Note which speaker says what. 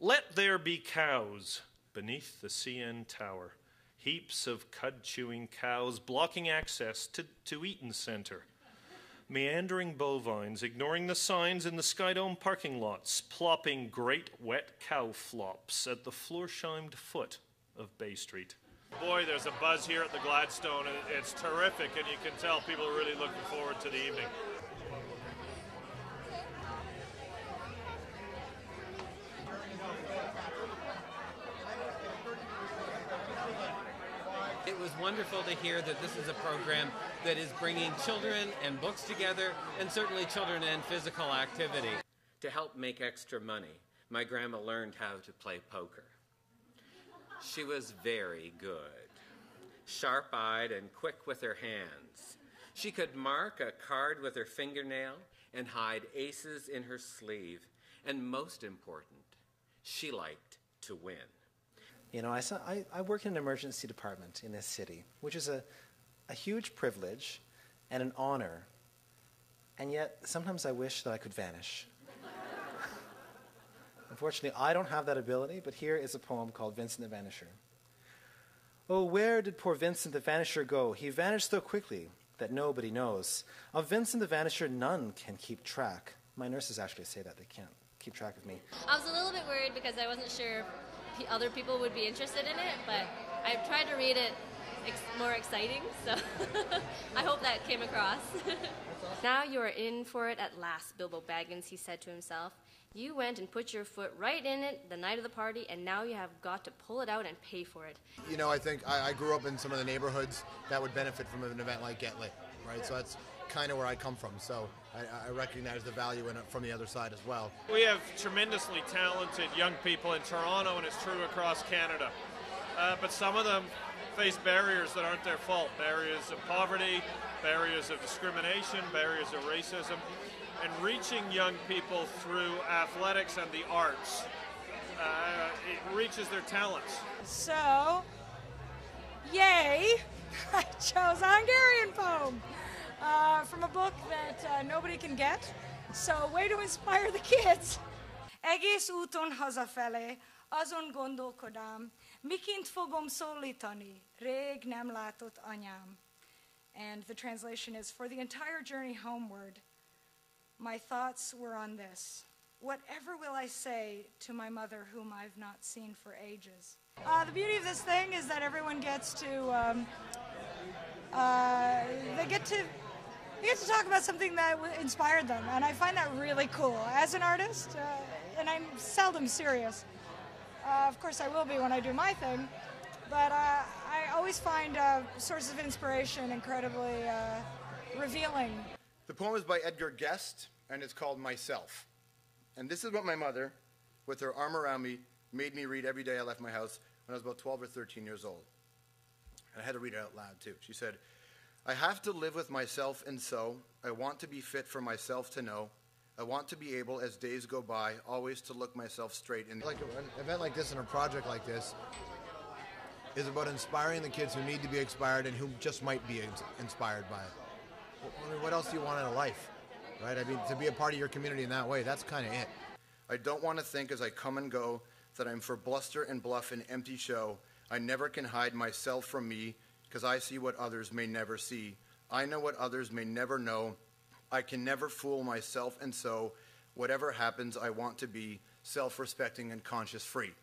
Speaker 1: Let there be cows beneath the CN Tower. Heaps of cud-chewing cows blocking access to Eaton Centre. Meandering bovines ignoring the signs in the Skydome parking lots, plopping great wet cow flops at the floor-shimed foot of Bay Street.
Speaker 2: Boy, there's a buzz here at the Gladstone. It's terrific, and you can tell people are really looking forward to the evening.
Speaker 3: It was wonderful to hear that this is a program that is bringing children and books together, and certainly children and physical activity. To help make extra money, my grandma learned how to play poker. She was very good, sharp-eyed and quick with her hands. She could mark a card with her fingernail and hide aces in her sleeve. And most important, she liked to win.
Speaker 4: You know, I work in an emergency department in this city, which is a huge privilege and an honor, and yet sometimes I wish that I could vanish. Unfortunately, I don't have that ability, but here is a poem called Vincent the Vanisher. Oh, where did poor Vincent the Vanisher go? He vanished so quickly that nobody knows. Of Vincent the Vanisher, none can keep track. My nurses actually say that they can't keep track of me.
Speaker 5: I was a little bit worried because I wasn't sure if other people would be interested in it, but I tried to read it more exciting, so I hope that came across. Now you are in for it at last, Bilbo Baggins, he said to himself. You went and put your foot right in it the night of the party, and now you have got to pull it out and pay for it.
Speaker 6: You know, I think I grew up in some of the neighborhoods that would benefit from an event like Get Lit, right? So that's kind of where I come from. So I recognize the value in it from the other side as well.
Speaker 2: We have tremendously talented young people in Toronto, and it's true across Canada. But some of them face barriers that aren't their fault. Barriers of poverty, barriers of discrimination, barriers of racism. And reaching young people through athletics and the arts, it reaches their talents.
Speaker 7: So, yay, I chose a Hungarian poem from a book that nobody can get. So, way to inspire the kids. Egész úton hazafele, azon gondolkodám, miként fogom szólítani, rég nem látott anyám. And the translation is, for the entire journey homeward, my thoughts were on this. Whatever will I say to my mother whom I've not seen for ages? The beauty of this thing is that everyone gets to, they get to talk about something that inspired them, and I find that really cool. As an artist, and I'm seldom serious. Of course I will be when I do my thing, but I always find sources of inspiration incredibly revealing.
Speaker 6: The poem is by Edgar Guest, and it's called Myself. And this is what my mother, with her arm around me, made me read every day I left my house when I was about 12 or 13 years old. And I had to read it out loud, too. She said, I have to live with myself, and so I want to be fit for myself to know. I want to be able, as days go by, always to look myself straight in the... Like an event like this and a project like this is about inspiring the kids who need to be inspired and who just might be inspired by it. I mean, what else do you want out of life, right? I mean, to be a part of your community in that way, that's kind of it. I don't want to think as I come and go that I'm for bluster and bluff and empty show. I never can hide myself from me because I see what others may never see. I know what others may never know. I can never fool myself, and so whatever happens, I want to be self-respecting and conscience-free.